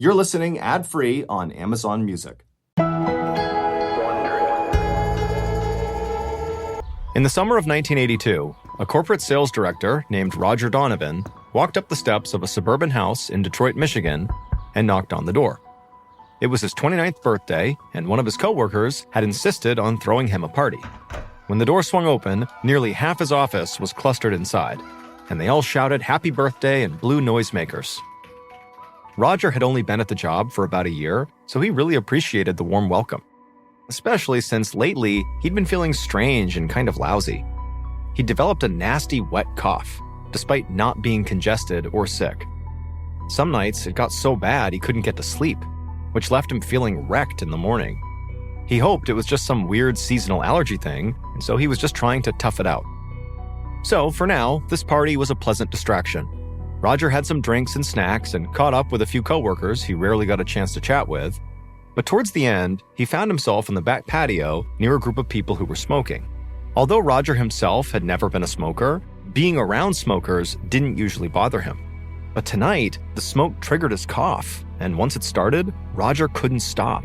You're listening ad-free on Amazon Music. In the summer of 1982, a corporate sales director named Roger Donovan walked up the steps of a suburban house in Detroit, Michigan, and knocked on the door. It was his 29th birthday, and one of his coworkers had insisted on throwing him a party. When the door swung open, nearly half his office was clustered inside, and they all shouted happy birthday and blew noisemakers. Roger had only been at the job for about a year, so he really appreciated the warm welcome, especially since lately he'd been feeling strange and kind of lousy. He'd developed a nasty wet cough, despite not being congested or sick. Some nights it got so bad he couldn't get to sleep, which left him feeling wrecked in the morning. He hoped it was just some weird seasonal allergy thing, and so he was just trying to tough it out. So, for now, this party was a pleasant distraction. Roger had some drinks and snacks and caught up with a few coworkers he rarely got a chance to chat with. But towards the end, he found himself in the back patio near a group of people who were smoking. Although Roger himself had never been a smoker, being around smokers didn't usually bother him. But tonight, the smoke triggered his cough, and once it started, Roger couldn't stop.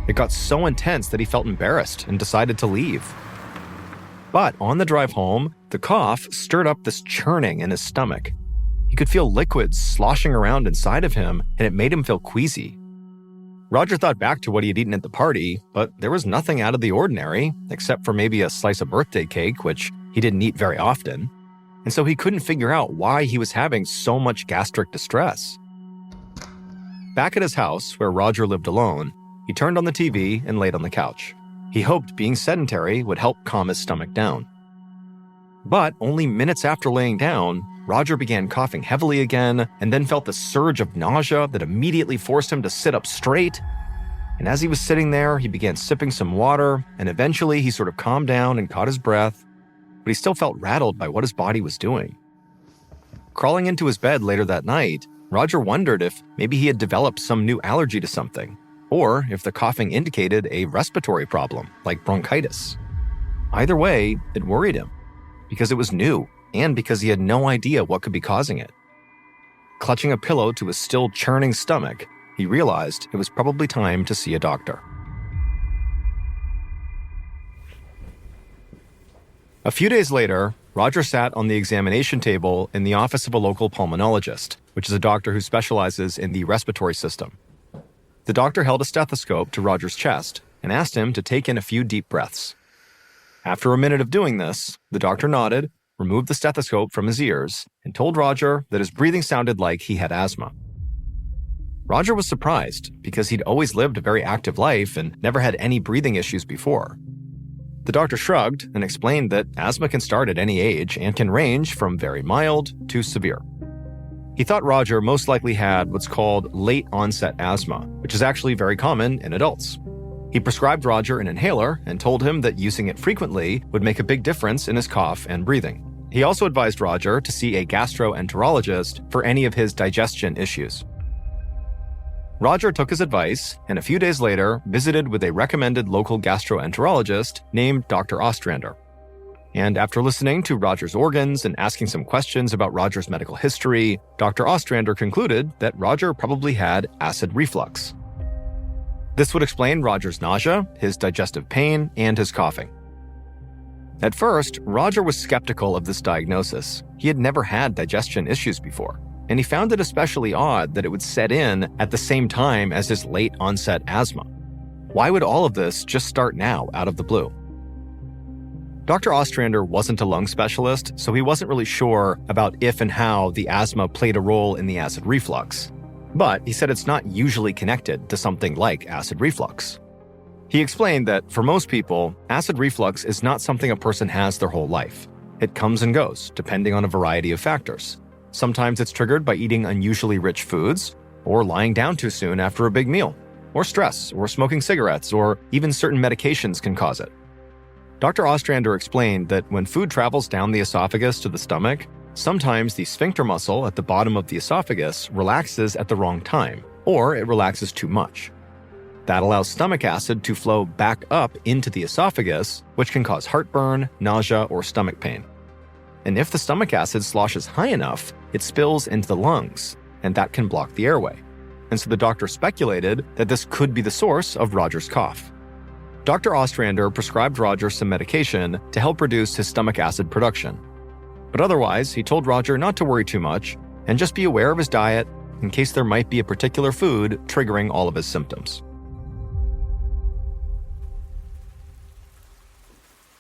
It got so intense that he felt embarrassed and decided to leave. But on the drive home, the cough stirred up this churning in his stomach. He could feel liquids sloshing around inside of him, and it made him feel queasy. Roger thought back to what he had eaten at the party, but there was nothing out of the ordinary, except for maybe a slice of birthday cake, which he didn't eat very often. And so he couldn't figure out why he was having so much gastric distress. Back at his house, where Roger lived alone, he turned on the TV and laid on the couch. He hoped being sedentary would help calm his stomach down. But only minutes after laying down, Roger began coughing heavily again and then felt a surge of nausea that immediately forced him to sit up straight. And as he was sitting there, he began sipping some water, and eventually he sort of calmed down and caught his breath, but he still felt rattled by what his body was doing. Crawling into his bed later that night, Roger wondered if maybe he had developed some new allergy to something, or if the coughing indicated a respiratory problem, like bronchitis. Either way, it worried him, because it was new, and because he had no idea what could be causing it. Clutching a pillow to his still churning stomach, he realized it was probably time to see a doctor. A few days later, Roger sat on the examination table in the office of a local pulmonologist, which is a doctor who specializes in the respiratory system. The doctor held a stethoscope to Roger's chest and asked him to take in a few deep breaths. After a minute of doing this, the doctor nodded, removed the stethoscope from his ears, and told Roger that his breathing sounded like he had asthma. Roger was surprised because he'd always lived a very active life and never had any breathing issues before. The doctor shrugged and explained that asthma can start at any age and can range from very mild to severe. He thought Roger most likely had what's called late-onset asthma, which is actually very common in adults. He prescribed Roger an inhaler and told him that using it frequently would make a big difference in his cough and breathing. He also advised Roger to see a gastroenterologist for any of his digestion issues. Roger took his advice and a few days later visited with a recommended local gastroenterologist named Dr. Ostrander. And after listening to Roger's organs and asking some questions about Roger's medical history, Dr. Ostrander concluded that Roger probably had acid reflux. This would explain Roger's nausea, his digestive pain, and his coughing. At first, Roger was skeptical of this diagnosis. He had never had digestion issues before, and he found it especially odd that it would set in at the same time as his late-onset asthma. Why would all of this just start now, out of the blue? Dr. Ostrander wasn't a lung specialist, so he wasn't really sure about if and how the asthma played a role in the acid reflux. But he said it's not usually connected to something like acid reflux. He explained that for most people, acid reflux is not something a person has their whole life. It comes and goes, depending on a variety of factors. Sometimes it's triggered by eating unusually rich foods, or lying down too soon after a big meal, or stress, or smoking cigarettes, or even certain medications can cause it. Dr. Ostrander explained that when food travels down the esophagus to the stomach, sometimes the sphincter muscle at the bottom of the esophagus relaxes at the wrong time, or it relaxes too much. That allows stomach acid to flow back up into the esophagus, which can cause heartburn, nausea, or stomach pain. And if the stomach acid sloshes high enough, it spills into the lungs, and that can block the airway. and so the doctor speculated that this could be the source of Roger's cough. Dr. Ostrander prescribed Roger some medication to help reduce his stomach acid production. But otherwise, he told Roger not to worry too much and just be aware of his diet in case there might be a particular food triggering all of his symptoms.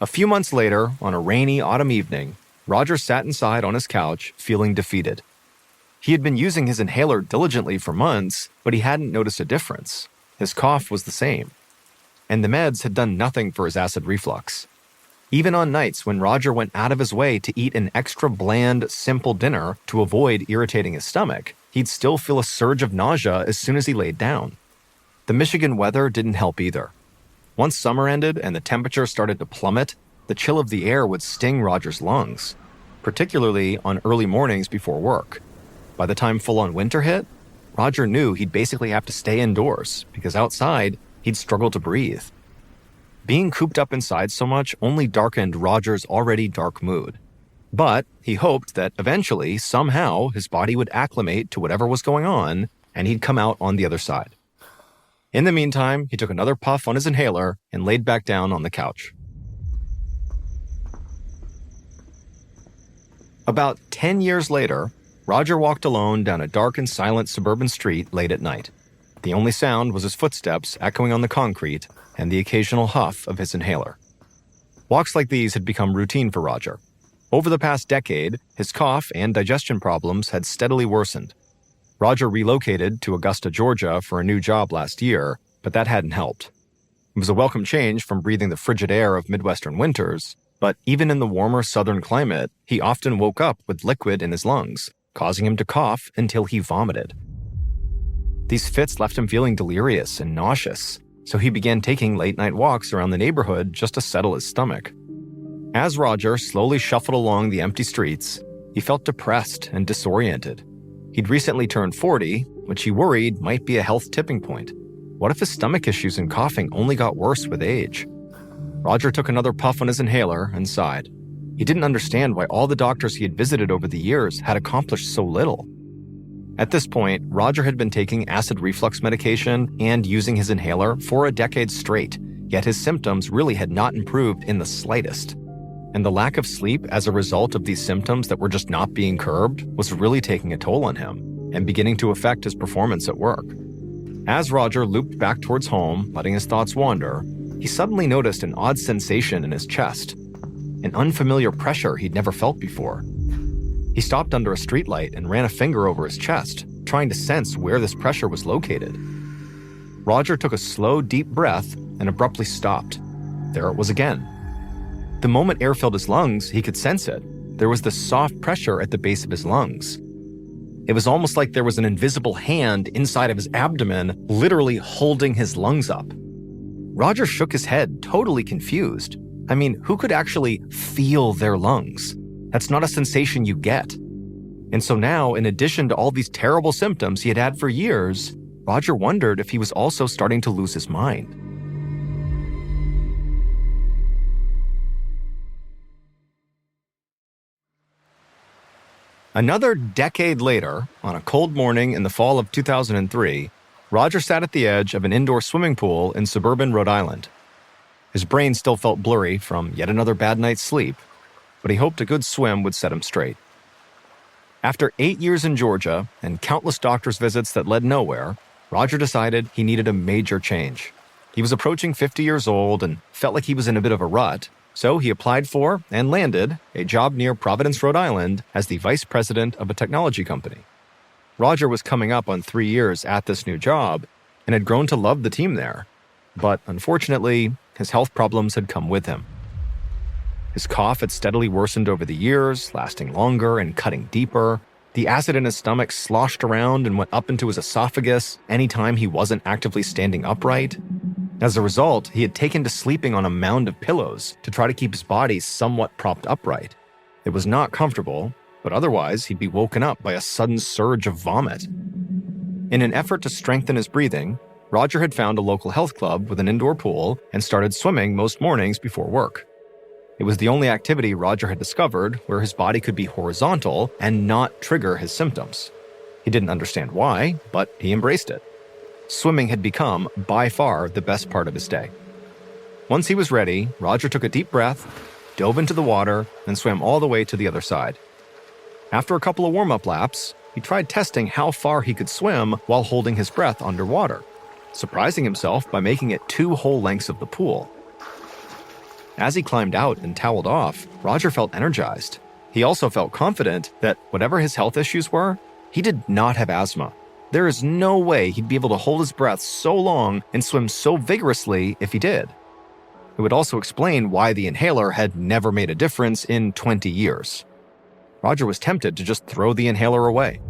A few months later, on a rainy autumn evening, Roger sat inside on his couch, feeling defeated. He had been using his inhaler diligently for months, but he hadn't noticed a difference. His cough was the same. And the meds had done nothing for his acid reflux. Even on nights when Roger went out of his way to eat an extra bland, simple dinner to avoid irritating his stomach, he'd still feel a surge of nausea as soon as he laid down. The Michigan weather didn't help either. Once summer ended and the temperature started to plummet, the chill of the air would sting Roger's lungs, particularly on early mornings before work. By the time full-on winter hit, Roger knew he'd basically have to stay indoors because outside, he'd struggle to breathe. Being cooped up inside so much only darkened Roger's already dark mood. But he hoped that eventually, somehow, his body would acclimate to whatever was going on, and he'd come out on the other side. In the meantime, he took another puff on his inhaler and laid back down on the couch. About 10 years later, Roger walked alone down a dark and silent suburban street late at night. The only sound was his footsteps echoing on the concrete and the occasional huff of his inhaler. Walks like these had become routine for Roger. Over the past decade, his cough and digestion problems had steadily worsened. Roger relocated to Augusta, Georgia for a new job last year, but that hadn't helped. It was a welcome change from breathing the frigid air of Midwestern winters, but even in the warmer southern climate, he often woke up with liquid in his lungs, causing him to cough until he vomited. These fits left him feeling delirious and nauseous, so he began taking late-night walks around the neighborhood just to settle his stomach. As Roger slowly shuffled along the empty streets, he felt depressed and disoriented. He'd recently turned 40, which he worried might be a health tipping point. What if his stomach issues and coughing only got worse with age? Roger took another puff on his inhaler and sighed. He didn't understand why all the doctors he had visited over the years had accomplished so little. At this point, Roger had been taking acid reflux medication and using his inhaler for a decade straight, yet his symptoms really had not improved in the slightest. And the lack of sleep as a result of these symptoms that were just not being curbed was really taking a toll on him and beginning to affect his performance at work. As Roger looped back towards home, letting his thoughts wander, he suddenly noticed an odd sensation in his chest, an unfamiliar pressure he'd never felt before. He stopped under a streetlight and ran a finger over his chest, trying to sense where this pressure was located. Roger took a slow, deep breath and abruptly stopped. There it was again. The moment air filled his lungs, he could sense it. There was this soft pressure at the base of his lungs. It was almost like there was an invisible hand inside of his abdomen, literally holding his lungs up. Roger shook his head, totally confused. I mean, who could actually feel their lungs? That's not a sensation you get. And so now, in addition to all these terrible symptoms he had had for years, Roger wondered if he was also starting to lose his mind. Another decade later, on a cold morning in the fall of 2003, Roger sat at the edge of an indoor swimming pool in suburban Rhode Island. His brain still felt blurry from yet another bad night's sleep, but he hoped a good swim would set him straight. After 8 years in Georgia and countless doctor's visits that led nowhere, Roger decided he needed a major change. He was approaching 50 years old and felt like he was in a bit of a rut, so he applied for and landed a job near Providence, Rhode Island as the vice president of a technology company. Roger was coming up on 3 years at this new job and had grown to love the team there. But unfortunately, his health problems had come with him. His cough had steadily worsened over the years, lasting longer and cutting deeper. The acid in his stomach sloshed around and went up into his esophagus anytime he wasn't actively standing upright. As a result, he had taken to sleeping on a mound of pillows to try to keep his body somewhat propped upright. It was not comfortable, but otherwise he'd be woken up by a sudden surge of vomit. In an effort to strengthen his breathing, Roger had found a local health club with an indoor pool and started swimming most mornings before work. It was the only activity Roger had discovered where his body could be horizontal and not trigger his symptoms. He didn't understand why, but he embraced it. Swimming had become, by far, the best part of his day. Once he was ready, Roger took a deep breath, dove into the water, and swam all the way to the other side. After a couple of warm-up laps, he tried testing how far he could swim while holding his breath underwater, surprising himself by making it 2 whole lengths of the pool. As he climbed out and toweled off, Roger felt energized. He also felt confident that whatever his health issues were, he did not have asthma. There is no way he'd be able to hold his breath so long and swim so vigorously if he did. It would also explain why the inhaler had never made a difference in 20 years. Roger was tempted to just throw the inhaler away.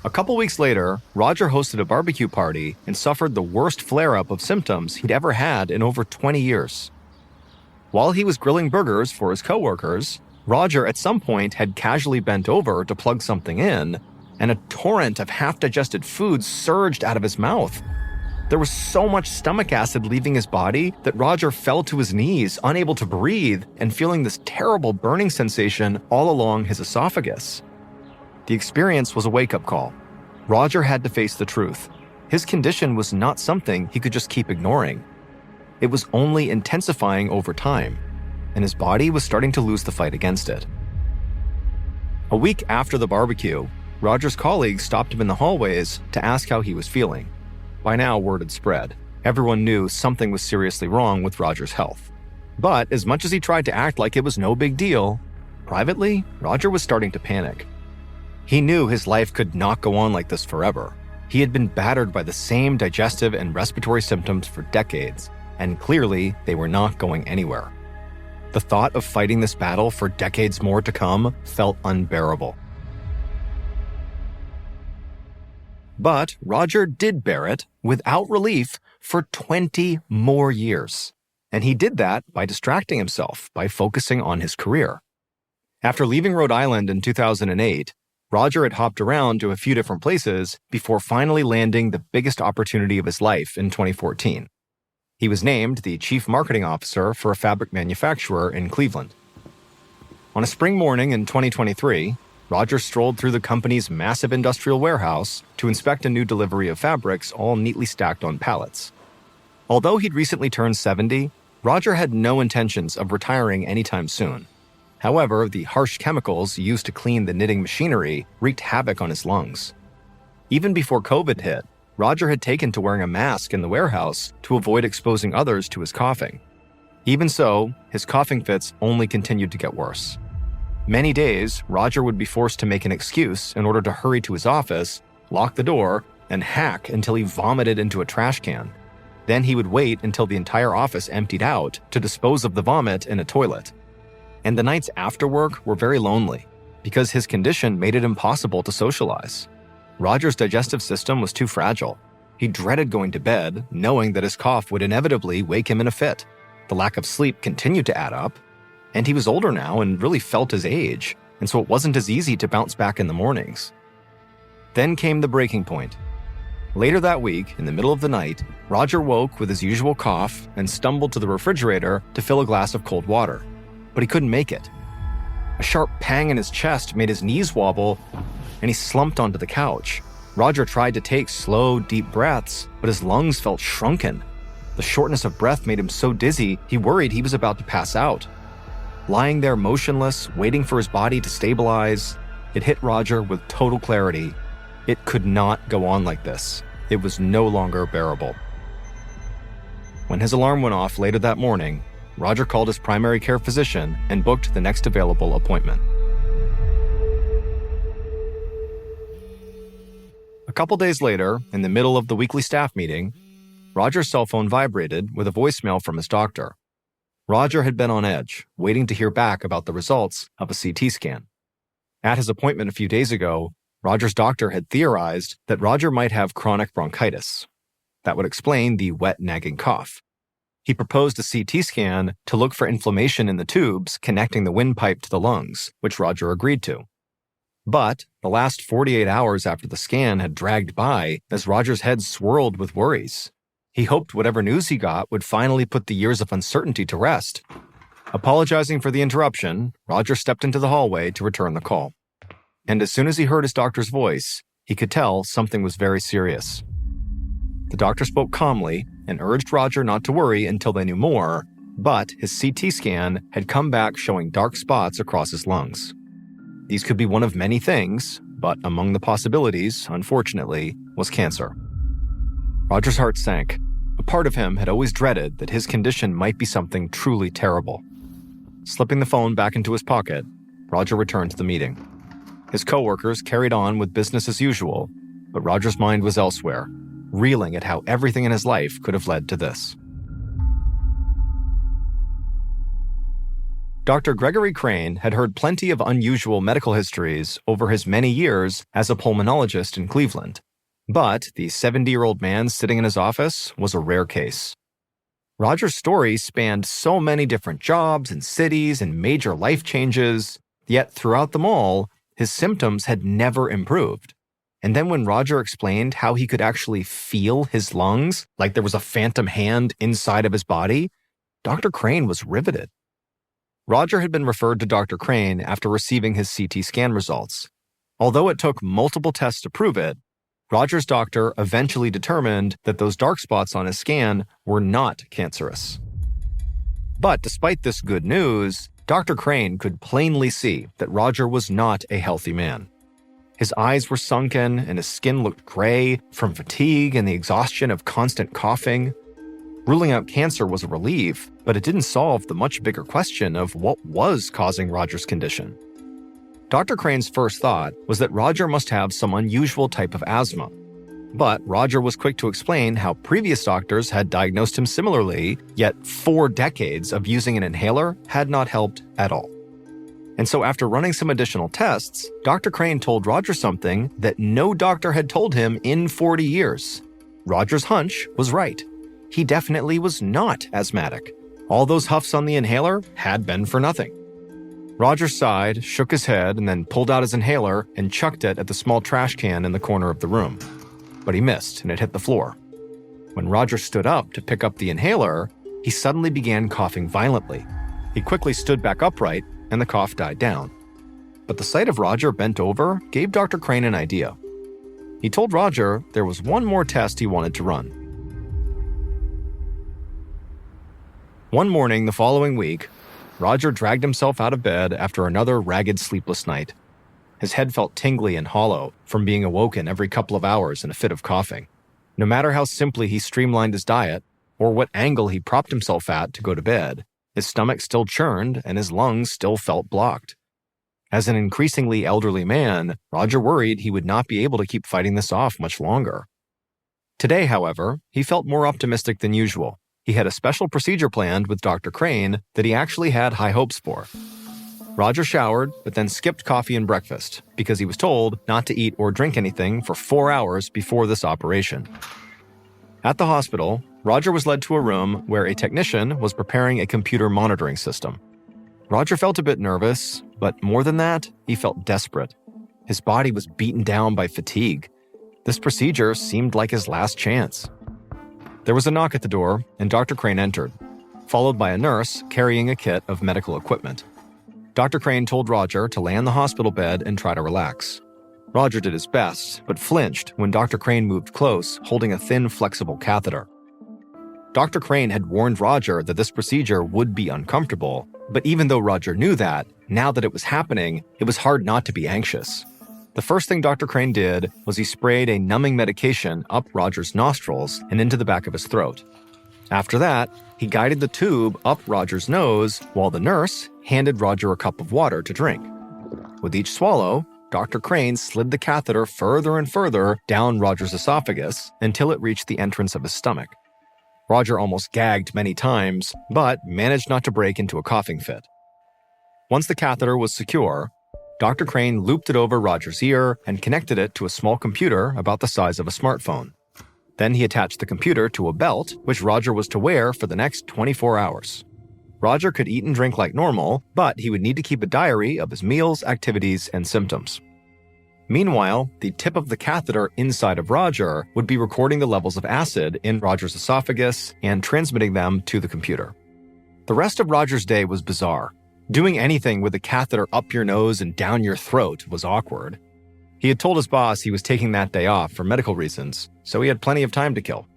A couple weeks later, Roger hosted a barbecue party and suffered the worst flare-up of symptoms he'd ever had in over 20 years. While he was grilling burgers for his coworkers, Roger at some point had casually bent over to plug something in, and a torrent of half-digested food surged out of his mouth. There was so much stomach acid leaving his body that Roger fell to his knees, unable to breathe, and feeling this terrible burning sensation all along his esophagus. The experience was a wake-up call. Roger had to face the truth. His condition was not something he could just keep ignoring. It was only intensifying over time, and his body was starting to lose the fight against it. A week after the barbecue, Roger's colleagues stopped him in the hallways to ask how he was feeling. By now, word had spread. Everyone knew something was seriously wrong with Roger's health. But as much as he tried to act like it was no big deal, privately, Roger was starting to panic. He knew his life could not go on like this forever. He had been battered by the same digestive and respiratory symptoms for decades, and clearly they were not going anywhere. The thought of fighting this battle for decades more to come felt unbearable. But Roger did bear it without relief for 20 more years. And he did that by distracting himself, by focusing on his career. After leaving Rhode Island in 2008, Roger had hopped around to a few different places before finally landing the biggest opportunity of his life in 2014. He was named the Chief Marketing Officer for a fabric manufacturer in Cleveland. On a spring morning in 2023, Roger strolled through the company's massive industrial warehouse to inspect a new delivery of fabrics all neatly stacked on pallets. Although he'd recently turned 70, Roger had no intentions of retiring anytime soon. However, the harsh chemicals used to clean the knitting machinery wreaked havoc on his lungs. Even before COVID hit, Roger had taken to wearing a mask in the warehouse to avoid exposing others to his coughing. Even so, his coughing fits only continued to get worse. Many days, Roger would be forced to make an excuse in order to hurry to his office, lock the door, and hack until he vomited into a trash can. Then he would wait until the entire office emptied out to dispose of the vomit in a toilet. And the nights after work were very lonely, because his condition made it impossible to socialize. Roger's digestive system was too fragile. He dreaded going to bed, knowing that his cough would inevitably wake him in a fit. The lack of sleep continued to add up, and he was older now and really felt his age, and so it wasn't as easy to bounce back in the mornings. Then came the breaking point. Later that week, in the middle of the night, Roger woke with his usual cough and stumbled to the refrigerator to fill a glass of cold water. But he couldn't make it. A sharp pang in his chest made his knees wobble, and he slumped onto the couch. Roger tried to take slow, deep breaths, but his lungs felt shrunken. The shortness of breath made him so dizzy, he worried he was about to pass out. Lying there motionless, waiting for his body to stabilize, it hit Roger with total clarity. It could not go on like this. It was no longer bearable. When his alarm went off later that morning, Roger called his primary care physician and booked the next available appointment. A couple days later, in the middle of the weekly staff meeting, Roger's cell phone vibrated with a voicemail from his doctor. Roger had been on edge, waiting to hear back about the results of a CT scan. At his appointment a few days ago, Roger's doctor had theorized that Roger might have chronic bronchitis. That would explain the wet, nagging cough. He proposed a CT scan to look for inflammation in the tubes connecting the windpipe to the lungs, which Roger agreed to. But the last 48 hours after the scan had dragged by as Roger's head swirled with worries. He hoped whatever news he got would finally put the years of uncertainty to rest. Apologizing for the interruption, Roger stepped into the hallway to return the call. and as soon as he heard his doctor's voice, he could tell something was very serious. The doctor spoke calmly and urged Roger not to worry until they knew more, but his CT scan had come back showing dark spots across his lungs. These could be one of many things, but among the possibilities, unfortunately, was cancer. Roger's heart sank. A part of him had always dreaded that his condition might be something truly terrible. Slipping the phone back into his pocket, Roger returned to the meeting. His coworkers carried on with business as usual, but Roger's mind was elsewhere, reeling at how everything in his life could have led to this. Dr. Gregory Crane had heard plenty of unusual medical histories over his many years as a pulmonologist in Cleveland, but the 70-year-old man sitting in his office was a rare case. Roger's story spanned so many different jobs and cities and major life changes, yet throughout them all, his symptoms had never improved. And then when Roger explained how he could actually feel his lungs, like there was a phantom hand inside of his body, Dr. Crane was riveted. Roger had been referred to Dr. Crane after receiving his CT scan results. Although it took multiple tests to prove it, Roger's doctor eventually determined that those dark spots on his scan were not cancerous. But despite this good news, Dr. Crane could plainly see that Roger was not a healthy man. His eyes were sunken and his skin looked gray from fatigue and the exhaustion of constant coughing. Ruling out cancer was a relief, but it didn't solve the much bigger question of what was causing Roger's condition. Dr. Crane's first thought was that Roger must have some unusual type of asthma. But Roger was quick to explain how previous doctors had diagnosed him similarly, yet 4 decades of using an inhaler had not helped at all. And so after running some additional tests, Dr. Crane told Roger something that no doctor had told him in 40 years. Roger's hunch was right. He definitely was not asthmatic. All those huffs on the inhaler had been for nothing. Roger sighed, shook his head, and then pulled out his inhaler and chucked it at the small trash can in the corner of the room. But he missed, and it hit the floor. When Roger stood up to pick up the inhaler, he suddenly began coughing violently. He quickly stood back upright, and the cough died down. But the sight of Roger bent over gave Dr. Crane an idea. He told Roger there was one more test he wanted to run. One morning the following week, Roger dragged himself out of bed after another ragged, sleepless night. His head felt tingly and hollow from being awoken every couple of hours in a fit of coughing. No matter how simply he streamlined his diet, or what angle he propped himself at to go to bed, his stomach still churned and his lungs still felt blocked. As an increasingly elderly man, Roger worried he would not be able to keep fighting this off much longer. Today, however, he felt more optimistic than usual. He had a special procedure planned with Dr. Crane that he actually had high hopes for. Roger showered, but then skipped coffee and breakfast because he was told not to eat or drink anything for 4 hours before this operation. At the hospital, Roger was led to a room where a technician was preparing a computer monitoring system. Roger felt a bit nervous, but more than that, he felt desperate. His body was beaten down by fatigue. This procedure seemed like his last chance. There was a knock at the door, and Dr. Crane entered, followed by a nurse carrying a kit of medical equipment. Dr. Crane told Roger to lay on the hospital bed and try to relax. Roger did his best, but flinched when Dr. Crane moved close, holding a thin, flexible catheter. Dr. Crane had warned Roger that this procedure would be uncomfortable, but even though Roger knew that, now that it was happening, it was hard not to be anxious. The first thing Dr. Crane did was he sprayed a numbing medication up Roger's nostrils and into the back of his throat. After that, he guided the tube up Roger's nose while the nurse handed Roger a cup of water to drink. With each swallow, Dr. Crane slid the catheter further and further down Roger's esophagus until it reached the entrance of his stomach. Roger almost gagged many times, but managed not to break into a coughing fit. Once the catheter was secure, Dr. Crane looped it over Roger's ear and connected it to a small computer about the size of a smartphone. Then he attached the computer to a belt, which Roger was to wear for the next 24 hours. Roger could eat and drink like normal, but he would need to keep a diary of his meals, activities, and symptoms. Meanwhile, the tip of the catheter inside of Roger would be recording the levels of acid in Roger's esophagus and transmitting them to the computer. The rest of Roger's day was bizarre. Doing anything with a catheter up your nose and down your throat was awkward. He had told his boss he was taking that day off for medical reasons, so he had plenty of time to kill.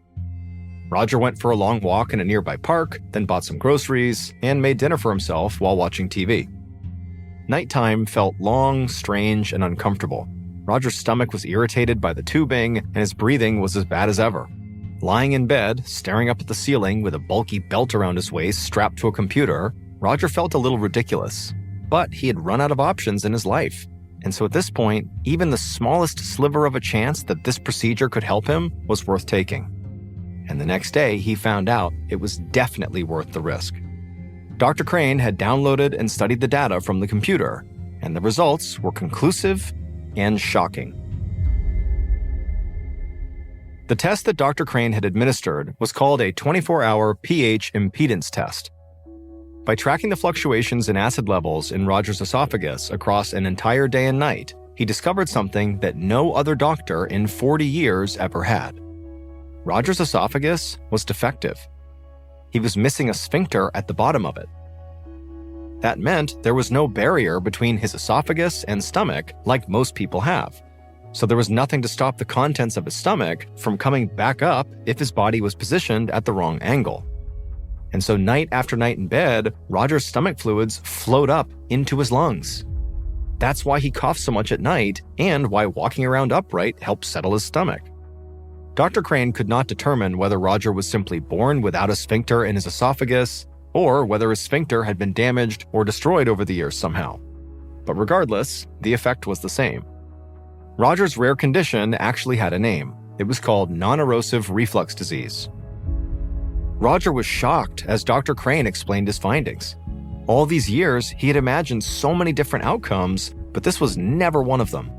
Roger went for a long walk in a nearby park, then bought some groceries, and made dinner for himself while watching TV. Nighttime felt long, strange, and uncomfortable. Roger's stomach was irritated by the tubing, and his breathing was as bad as ever. Lying in bed, staring up at the ceiling with a bulky belt around his waist strapped to a computer, Roger felt a little ridiculous. But he had run out of options in his life. And so at this point, even the smallest sliver of a chance that this procedure could help him was worth taking. And the next day, he found out it was definitely worth the risk. Dr. Crane had downloaded and studied the data from the computer, and the results were conclusive and shocking. The test that Dr. Crane had administered was called a 24-hour pH impedance test. By tracking the fluctuations in acid levels in Roger's esophagus across an entire day and night, he discovered something that no other doctor in 40 years ever had. Roger's esophagus was defective. He was missing a sphincter at the bottom of it. That meant there was no barrier between his esophagus and stomach like most people have. So there was nothing to stop the contents of his stomach from coming back up if his body was positioned at the wrong angle. And so night after night in bed, Roger's stomach fluids flowed up into his lungs. That's why he coughed so much at night and why walking around upright helped settle his stomach. Dr. Crane could not determine whether Roger was simply born without a sphincter in his esophagus or whether his sphincter had been damaged or destroyed over the years somehow. But regardless, the effect was the same. Roger's rare condition actually had a name. It was called non-erosive reflux disease. Roger was shocked as Dr. Crane explained his findings. All these years, he had imagined so many different outcomes, but this was never one of them.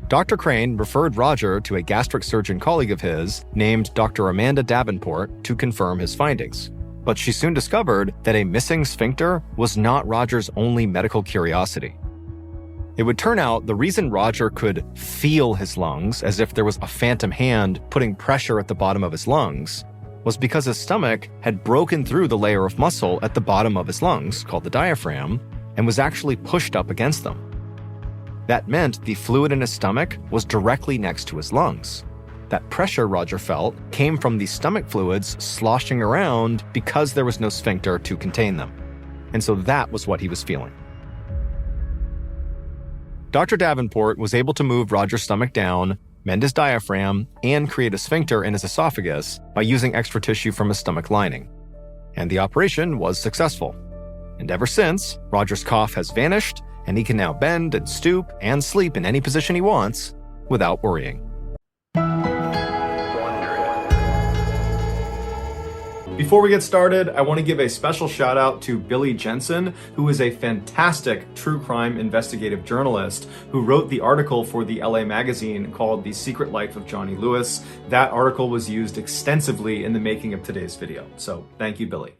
Dr. Crane referred Roger to a gastric surgeon colleague of his named Dr. Amanda Davenport to confirm his findings. But she soon discovered that a missing sphincter was not Roger's only medical curiosity. It would turn out the reason Roger could feel his lungs as if there was a phantom hand putting pressure at the bottom of his lungs was because his stomach had broken through the layer of muscle at the bottom of his lungs, called the diaphragm, and was actually pushed up against them. That meant the fluid in his stomach was directly next to his lungs. That pressure Roger felt came from the stomach fluids sloshing around because there was no sphincter to contain them. And so that was what he was feeling. Dr. Davenport was able to move Roger's stomach down, mend his diaphragm, and create a sphincter in his esophagus by using extra tissue from his stomach lining. And the operation was successful. And ever since, Roger's cough has vanished, and he can now bend and stoop and sleep in any position he wants without worrying. Before we get started, I want to give a special shout out to Billy Jensen, who is a fantastic true crime investigative journalist who wrote the article for the LA magazine called The Secret Life of Johnny Lewis. That article was used extensively in the making of today's video. So thank you, Billy.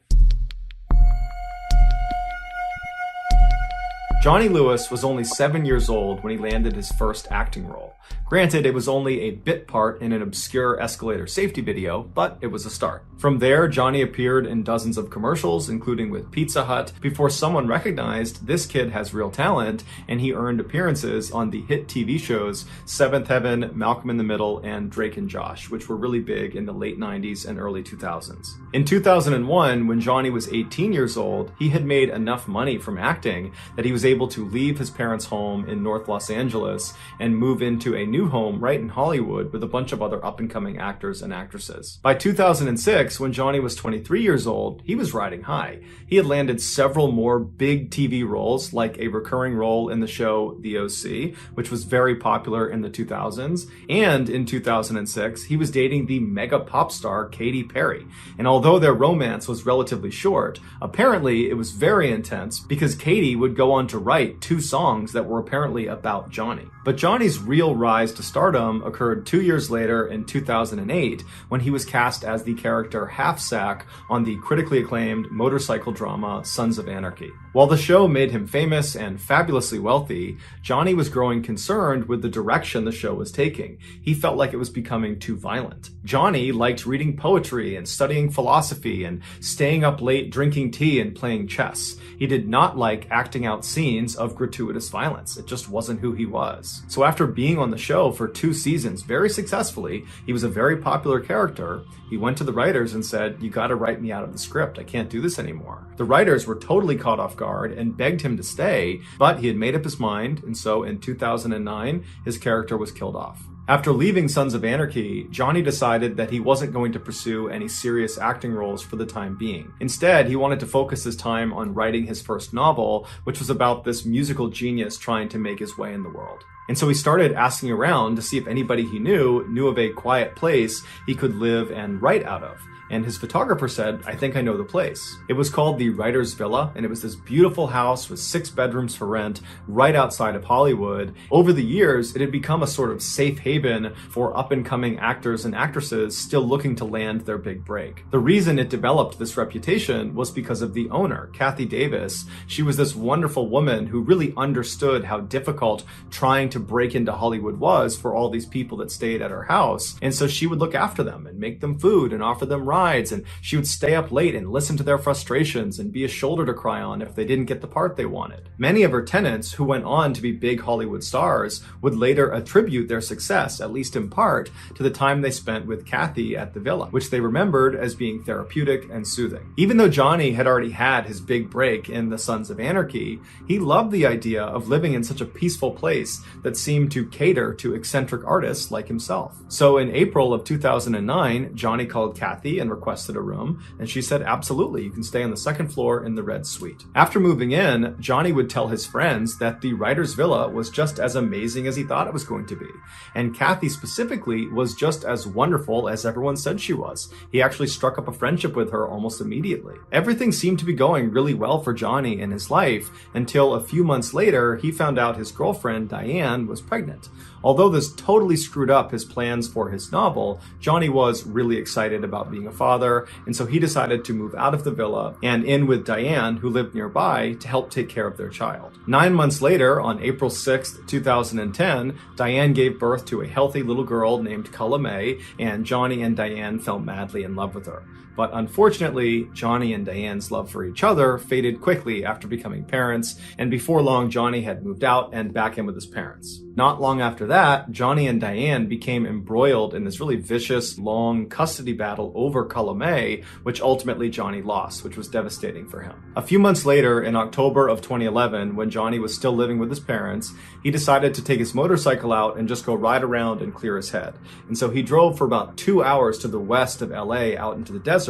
Johnny Lewis was only 7 years old when he landed his first acting role. Granted, it was only a bit part in an obscure escalator safety video, but it was a start. From there, Johnny appeared in dozens of commercials, including with Pizza Hut, before someone recognized this kid has real talent, and he earned appearances on the hit TV shows Seventh Heaven, Malcolm in the Middle, and Drake and Josh, which were really big in the late 90s and early 2000s. In 2001, when Johnny was 18 years old, he had made enough money from acting that he was able to leave his parents' home in North Los Angeles and move into a new home right in Hollywood with a bunch of other up-and-coming actors and actresses. By 2006, when Johnny was 23 years old, he was riding high. He had landed several more big TV roles, like a recurring role in the show The OC, which was very popular in the 2000s, and in 2006, he was dating the mega pop star Katy Perry. And although their romance was relatively short, apparently it was very intense because Katy would go on to write 2 songs that were apparently about Johnny. But Johnny's real rise rise to stardom occurred 2 years later in 2008 when he was cast as the character Half-Sack on the critically acclaimed motorcycle drama Sons of Anarchy. While the show made him famous and fabulously wealthy, Johnny was growing concerned with the direction the show was taking. He felt like it was becoming too violent. Johnny liked reading poetry and studying philosophy and staying up late drinking tea and playing chess. He did not like acting out scenes of gratuitous violence. It just wasn't who he was. So after being on the show for 2 seasons very successfully, he was a very popular character. He went to the writers and said, "You gotta write me out of the script. I can't do this anymore." The writers were totally caught off guard and begged him to stay, but he had made up his mind, and so in 2009, his character was killed off. After leaving Sons of Anarchy, Johnny decided that he wasn't going to pursue any serious acting roles for the time being. Instead, he wanted to focus his time on writing his first novel, which was about this musical genius trying to make his way in the world. And so he started asking around to see if anybody he knew of a quiet place he could live and write out of. And his photographer said, "I think I know the place." It was called the Writer's Villa, and it was this beautiful house with 6 bedrooms for rent right outside of Hollywood. Over the years, it had become a sort of safe haven for up-and-coming actors and actresses still looking to land their big break. The reason it developed this reputation was because of the owner, Kathy Davis. She was this wonderful woman who really understood how difficult trying to break into Hollywood was for all these people that stayed at her house. And so she would look after them and make them food and offer them rides, and she would stay up late and listen to their frustrations and be a shoulder to cry on if they didn't get the part they wanted. Many of her tenants, who went on to be big Hollywood stars, would later attribute their success, at least in part, to the time they spent with Kathy at the villa, which they remembered as being therapeutic and soothing. Even though Johnny had already had his big break in the Sons of Anarchy, he loved the idea of living in such a peaceful place that seemed to cater to eccentric artists like himself. So in April of 2009, Johnny called Kathy and requested a room, and she said, "Absolutely, you can stay on the second floor in the red suite." After moving in, Johnny would tell his friends that the writer's villa was just as amazing as he thought it was going to be. And Kathy specifically was just as wonderful as everyone said she was. He actually struck up a friendship with her almost immediately. Everything seemed to be going really well for Johnny in his life until a few months later, he found out his girlfriend, Diane, was pregnant. Although this totally screwed up his plans for his novel, Johnny was really excited about being a father, and so he decided to move out of the villa and in with Diane, who lived nearby, to help take care of their child. 9 months later, on April 6th, 2010, Diane gave birth to a healthy little girl named Culla May, and Johnny and Diane fell madly in love with her. But unfortunately, Johnny and Diane's love for each other faded quickly after becoming parents, and before long, Johnny had moved out and back in with his parents. Not long after that, Johnny and Diane became embroiled in this really vicious, long custody battle over Culla May, which ultimately Johnny lost, which was devastating for him. A few months later, in October of 2011, when Johnny was still living with his parents, he decided to take his motorcycle out and just go ride around and clear his head. And so he drove for about 2 hours to the west of LA out into the desert,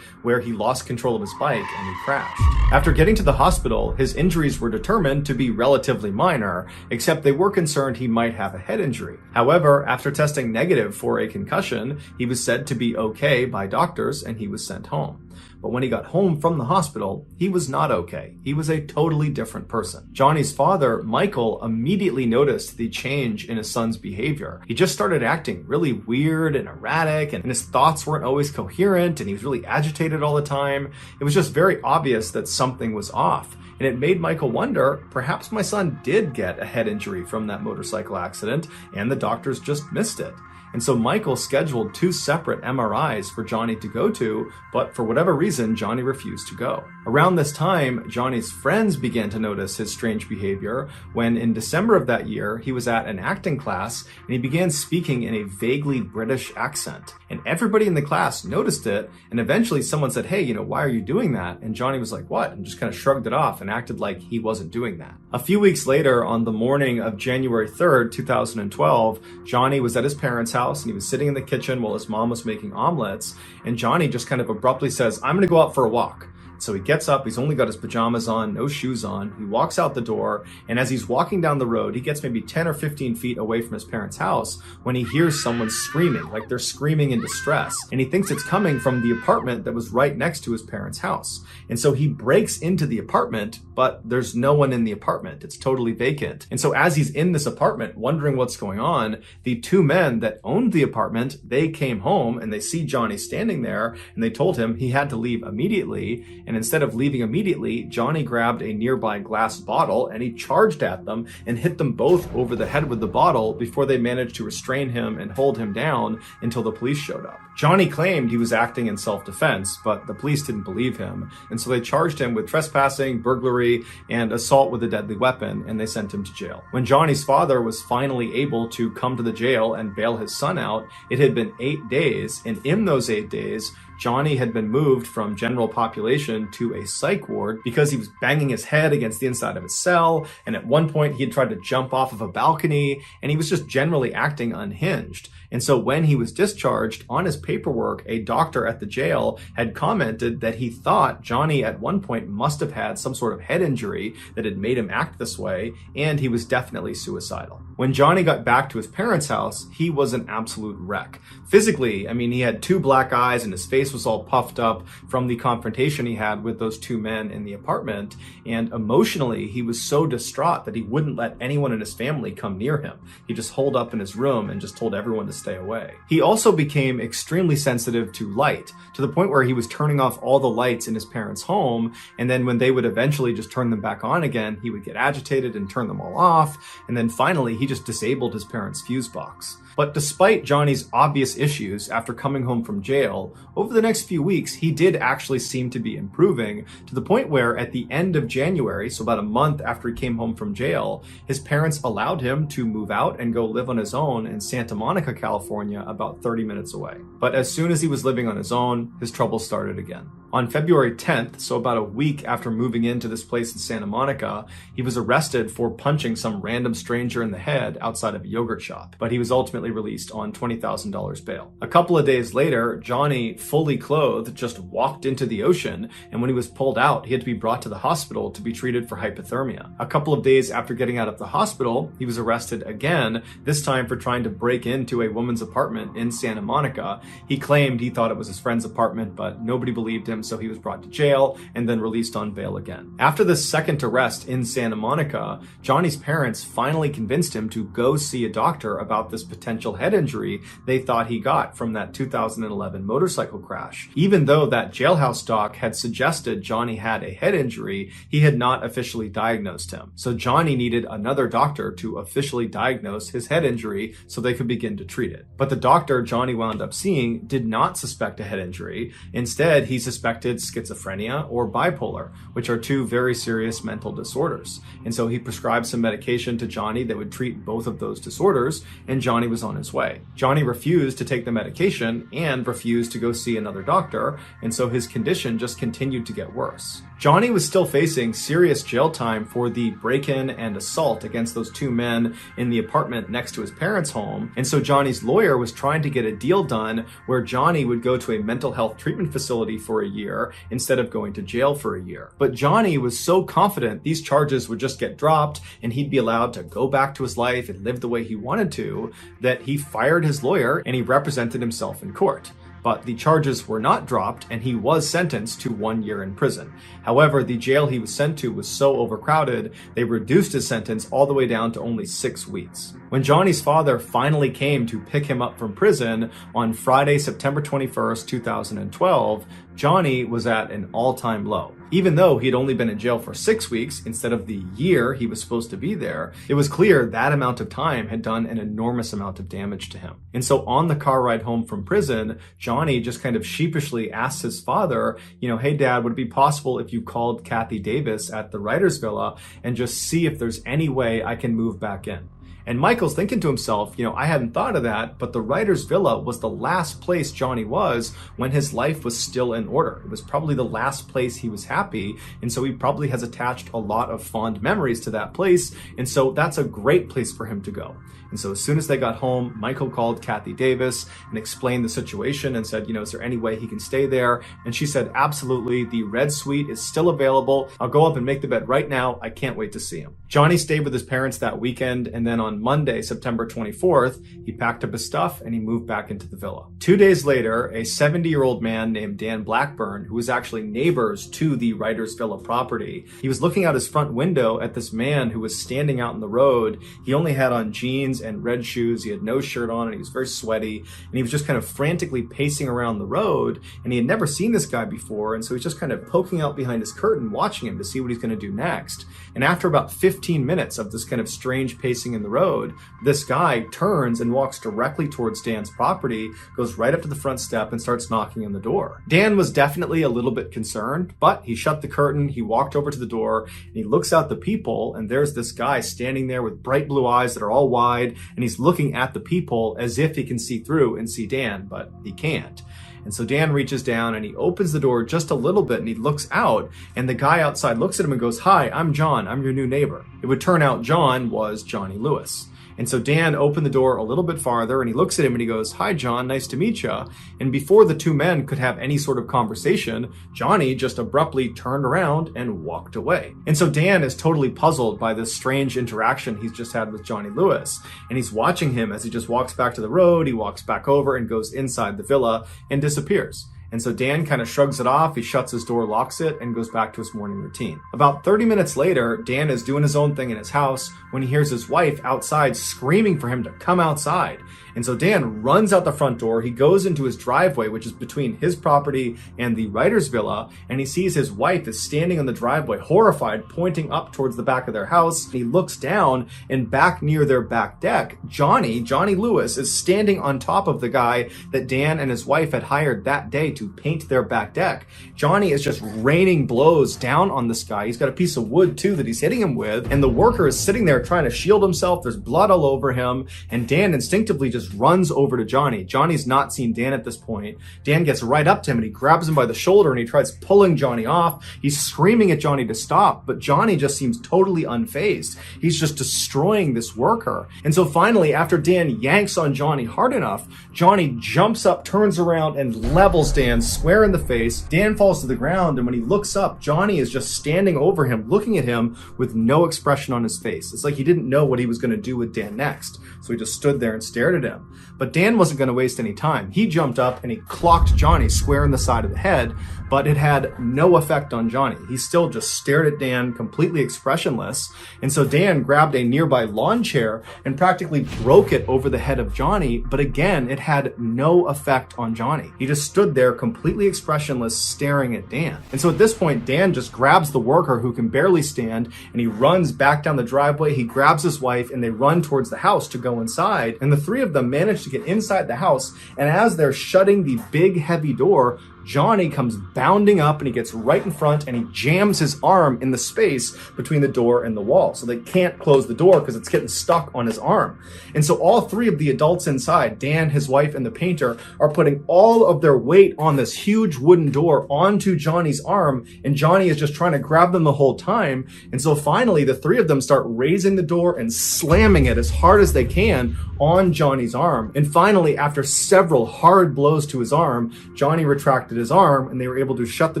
where he lost control of his bike and he crashed. After getting to the hospital, his injuries were determined to be relatively minor, except they were concerned he might have a head injury. However, after testing negative for a concussion, he was said to be okay by doctors and he was sent home. But when he got home from the hospital, he was not okay. He was a totally different person. Johnny's father, Michael, immediately noticed the change in his son's behavior. He just started acting really weird and erratic, and his thoughts weren't always coherent, and he was really agitated all the time. It was just very obvious that something was off. And it made Michael wonder, perhaps my son did get a head injury from that motorcycle accident, and the doctors just missed it. And so Michael scheduled 2 separate MRIs for Johnny to go to, but for whatever reason, Johnny refused to go. Around this time, Johnny's friends began to notice his strange behavior when in December of that year, he was at an acting class and he began speaking in a vaguely British accent. And everybody in the class noticed it, and eventually someone said, "Hey, why are you doing that?" And Johnny was like, "What?" and just kind of shrugged it off and acted like he wasn't doing that. A few weeks later, on the morning of January 3rd, 2012, Johnny was at his parents' house and he was sitting in the kitchen while his mom was making omelets, and Johnny just kind of abruptly says, "I'm going to go out for a walk." So he gets up, he's only got his pajamas on, no shoes on. He walks out the door, and as he's walking down the road, he gets maybe 10 or 15 feet away from his parents' house when he hears someone screaming, like they're screaming in distress. And he thinks it's coming from the apartment that was right next to his parents' house. And so he breaks into the apartment, but there's no one in the apartment. It's totally vacant. And so as he's in this apartment, wondering what's going on, the two men that owned the apartment, they came home and they see Johnny standing there, and they told him he had to leave immediately. And instead of leaving immediately, Johnny grabbed a nearby glass bottle and he charged at them and hit them both over the head with the bottle before they managed to restrain him and hold him down until the police showed up. Johnny claimed he was acting in self-defense, but the police didn't believe him, and so they charged him with trespassing, burglary, and assault with a deadly weapon, and they sent him to jail. When Johnny's father was finally able to come to the jail and bail his son out, it had been 8 days, and in those 8 days, Johnny had been moved from general population to a psych ward because he was banging his head against the inside of his cell, and at one point he had tried to jump off of a balcony, and he was just generally acting unhinged. And so when he was discharged, on his paperwork, a doctor at the jail had commented that he thought Johnny at one point must have had some sort of head injury that had made him act this way, and he was definitely suicidal. When Johnny got back to his parents' house, he was an absolute wreck. Physically, I mean, he had 2 black eyes and his face was all puffed up from the confrontation he had with those 2 men in the apartment. And emotionally, he was so distraught that he wouldn't let anyone in his family come near him. He just holed up in his room and just told everyone to stay away. He also became extremely sensitive to light, to the point where he was turning off all the lights in his parents' home, and then when they would eventually just turn them back on again, he would get agitated and turn them all off, and then finally he just disabled his parents' fuse box. But despite Johnny's obvious issues after coming home from jail, over the next few weeks, he did actually seem to be improving, to the point where at the end of January, so about a month after he came home from jail, his parents allowed him to move out and go live on his own in Santa Monica, California, about 30 minutes away. But as soon as he was living on his own, his troubles started again. On February 10th, so about a week after moving into this place in Santa Monica, he was arrested for punching some random stranger in the head outside of a yogurt shop, but he was ultimately released on $20,000 bail. A couple of days later, Johnny, fully clothed, just walked into the ocean, and when he was pulled out, he had to be brought to the hospital to be treated for hypothermia. A couple of days after getting out of the hospital, he was arrested again, this time for trying to break into a woman's apartment in Santa Monica. He claimed he thought it was his friend's apartment, but nobody believed him, so he was brought to jail and then released on bail again. After this second arrest in Santa Monica, Johnny's parents finally convinced him to go see a doctor about this potential head injury they thought he got from that 2011 motorcycle crash. Even though that jailhouse doc had suggested Johnny had a head injury, he had not officially diagnosed him. So Johnny needed another doctor to officially diagnose his head injury so they could begin to treat it. But the doctor Johnny wound up seeing did not suspect a head injury. Instead, he suspected schizophrenia or bipolar, which are 2 very serious mental disorders. And so he prescribed some medication to Johnny that would treat both of those disorders, and Johnny was on his way. Johnny refused to take the medication and refused to go see another doctor, and so his condition just continued to get worse. Johnny was still facing serious jail time for the break-in and assault against those 2 men in the apartment next to his parents' home, and so Johnny's lawyer was trying to get a deal done where Johnny would go to a mental health treatment facility for a year instead of going to jail for a year. But Johnny was so confident these charges would just get dropped and he'd be allowed to go back to his life and live the way he wanted to, that he fired his lawyer and he represented himself in court. But the charges were not dropped and he was sentenced to 1 year in prison. However, the jail he was sent to was so overcrowded, they reduced his sentence all the way down to only 6 weeks. When Johnny's father finally came to pick him up from prison on Friday, September 21st, 2012, Johnny was at an all-time low. Even though he had only been in jail for 6 weeks instead of the year he was supposed to be there, it was clear that amount of time had done an enormous amount of damage to him. And so on the car ride home from prison, Johnny just kind of sheepishly asked his father, hey dad, would it be possible if you called Kathy Davis at the Writers Villa and just see if there's any way I can move back in? And Michael's thinking to himself, I hadn't thought of that, but the writer's villa was the last place Johnny was when his life was still in order. It was probably the last place he was happy, and so he probably has attached a lot of fond memories to that place, and so that's a great place for him to go. And so as soon as they got home, Michael called Kathy Davis and explained the situation and said, is there any way he can stay there? And she said, absolutely, the red suite is still available. I'll go up and make the bed right now. I can't wait to see him. Johnny stayed with his parents that weekend, and then on Monday, September 24th, he packed up his stuff and he moved back into the villa. 2 days later, a 70-year-old man named Dan Blackburn, who was actually neighbors to the writer's villa property, he was looking out his front window at this man who was standing out in the road. He only had on jeans and red shoes. He had no shirt on and he was very sweaty, and he was just kind of frantically pacing around the road, and he had never seen this guy before, and so he's just kind of poking out behind his curtain watching him to see what he's going to do next. And after about 15 minutes of this kind of strange pacing in the road, this guy turns and walks directly towards Dan's property, goes right up to the front step and starts knocking on the door. Dan was definitely a little bit concerned, but he shut the curtain, he walked over to the door, and he looks out the peephole, and there's this guy standing there with bright blue eyes that are all wide, and he's looking at the peephole as if he can see through and see Dan, but he can't. And so Dan reaches down and he opens the door just a little bit and he looks out, and the guy outside looks at him and goes, "Hi, I'm John. I'm your new neighbor." It would turn out John was Johnny Lewis. And so Dan opened the door a little bit farther and he looks at him and he goes, "Hi, John, nice to meet you." And before the two men could have any sort of conversation, Johnny just abruptly turned around and walked away. And so Dan is totally puzzled by this strange interaction he's just had with Johnny Lewis. And he's watching him as he just walks back to the road, he walks back over and goes inside the villa and disappears. And so Dan kind of shrugs it off, he shuts his door, locks it, and goes back to his morning routine. About 30 minutes later, Dan is doing his own thing in his house when he hears his wife outside screaming for him to come outside. And so Dan runs out the front door, he goes into his driveway, which is between his property and the writer's villa, and he sees his wife is standing on the driveway, horrified, pointing up towards the back of their house. He looks down, and back near their back deck, Johnny Lewis, is standing on top of the guy that Dan and his wife had hired that day to paint their back deck. Johnny is just raining blows down on this guy. He's got a piece of wood too that he's hitting him with, and the worker is sitting there trying to shield himself. There's blood all over him, and Dan instinctively just runs over to Johnny. Johnny's not seen Dan at this point. Dan gets right up to him and he grabs him by the shoulder and he tries pulling Johnny off. He's screaming at Johnny to stop, but Johnny just seems totally unfazed. He's just destroying this worker. And so finally, after Dan yanks on Johnny hard enough, Johnny jumps up, turns around, and levels Dan square in the face. Dan falls to the ground, and when he looks up, Johnny is just standing over him, looking at him with no expression on his face. It's like he didn't know what he was going to do with Dan next. So he just stood there and stared at him. But Dan wasn't going to waste any time. He jumped up and he clocked Johnny square in the side of the head, but it had no effect on Johnny. He still just stared at Dan, completely expressionless. And so Dan grabbed a nearby lawn chair and practically broke it over the head of Johnny, but again, it had no effect on Johnny. He just stood there completely expressionless, staring at Dan. And so at this point, Dan just grabs the worker who can barely stand and he runs back down the driveway. He grabs his wife and they run towards the house to go inside. And the three of them manage to get inside the house. And as they're shutting the big, heavy door, Johnny comes bounding up and he gets right in front and he jams his arm in the space between the door and the wall. So they can't close the door because it's getting stuck on his arm. And so all three of the adults inside, Dan, his wife, and the painter, are putting all of their weight on this huge wooden door onto Johnny's arm. And Johnny is just trying to grab them the whole time. And so finally, the three of them start raising the door and slamming it as hard as they can on Johnny's arm. And finally, after several hard blows to his arm, Johnny retracted his arm and they were able to shut the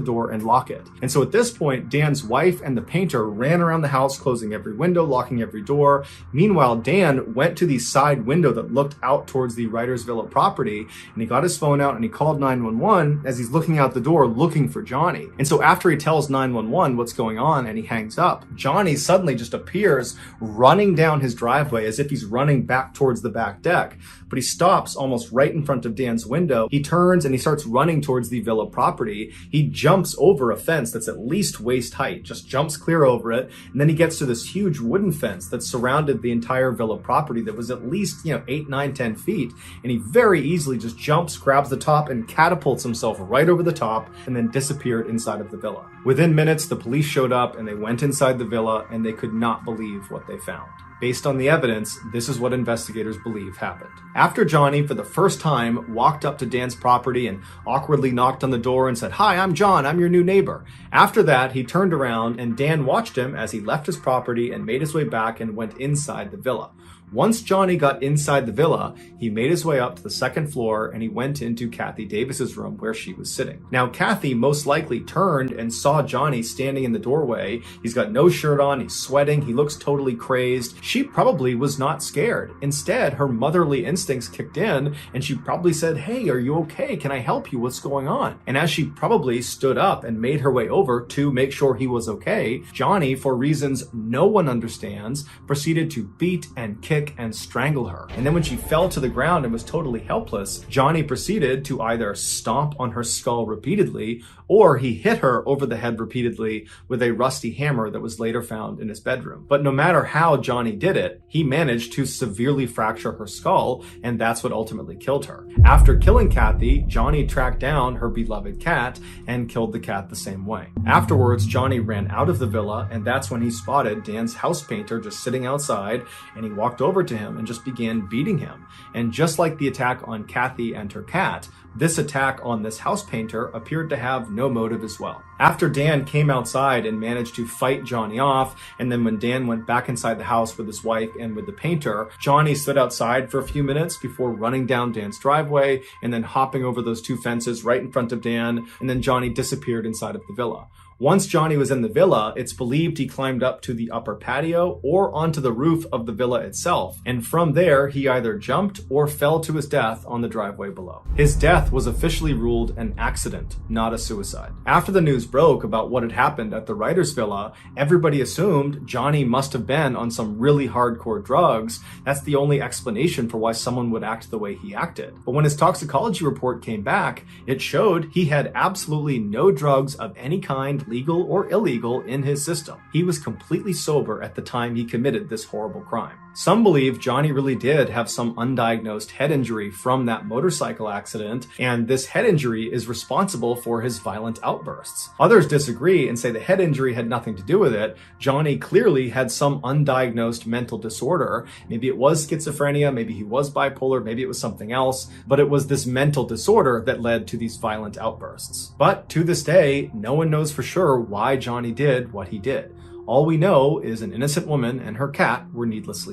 door and lock it. And so at this point, Dan's wife and the painter ran around the house, closing every window, locking every door. Meanwhile, Dan went to the side window that looked out towards the writer's villa property, and he got his phone out and he called 911 as he's looking out the door looking for Johnny. And so after he tells 911 what's going on and he hangs up, Johnny suddenly just appears running down his driveway as if he's running back towards the back deck. But he stops almost right in front of Dan's window. He turns and he starts running towards the villa property. He jumps over a fence that's at least waist height, just jumps clear over it. And then he gets to this huge wooden fence that surrounded the entire villa property that was at least, 8, 9, 10 feet. And he very easily just jumps, grabs the top, and catapults himself right over the top and then disappeared inside of the villa. Within minutes, the police showed up and they went inside the villa and they could not believe what they found. Based on the evidence, this is what investigators believe happened. After Johnny, for the first time, walked up to Dan's property and awkwardly knocked on the door and said, "Hi, I'm John, I'm your new neighbor." After that, he turned around and Dan watched him as he left his property and made his way back and went inside the villa. Once Johnny got inside the villa, he made his way up to the second floor and he went into Kathy Davis's room where she was sitting. Now, Kathy most likely turned and saw Johnny standing in the doorway. He's got no shirt on, he's sweating, he looks totally crazed. She probably was not scared. Instead, her motherly instincts kicked in and she probably said, "Hey, are you okay? Can I help you? What's going on?" And as she probably stood up and made her way over to make sure he was okay, Johnny, for reasons no one understands, proceeded to beat and kick and strangle her. And then when she fell to the ground and was totally helpless, Johnny proceeded to either stomp on her skull repeatedly, or he hit her over the head repeatedly with a rusty hammer that was later found in his bedroom. But no matter how Johnny did it, he managed to severely fracture her skull, and that's what ultimately killed her. After killing Kathy, Johnny tracked down her beloved cat and killed the cat the same way. Afterwards, Johnny ran out of the villa, and that's when he spotted Dan's house painter just sitting outside, and he walked over to him and just began beating him. And just like the attack on Kathy and her cat, this attack on this house painter appeared to have no motive as well. After Dan came outside and managed to fight Johnny off, and then when Dan went back inside the house with his wife and with the painter, Johnny stood outside for a few minutes before running down Dan's driveway and then hopping over those two fences right in front of Dan, and then Johnny disappeared inside of the villa. Once Johnny was in the villa, it's believed he climbed up to the upper patio or onto the roof of the villa itself, and from there he either jumped or fell to his death on the driveway below. His death was officially ruled an accident, not a suicide. After the news broke about what had happened at the writer's villa, everybody assumed Johnny must have been on some really hardcore drugs. That's the only explanation for why someone would act the way he acted. But when his toxicology report came back, it showed he had absolutely no drugs of any kind, legal or illegal, in his system. He was completely sober at the time he committed this horrible crime. Some believe Johnny really did have some undiagnosed head injury from that motorcycle accident, and this head injury is responsible for his violent outbursts. Others disagree and say the head injury had nothing to do with it. Johnny clearly had some undiagnosed mental disorder. Maybe it was schizophrenia, maybe he was bipolar, maybe it was something else, but it was this mental disorder that led to these violent outbursts. But to this day, no one knows for sure why Johnny did what he did. All we know is an innocent woman and her cat were needlessly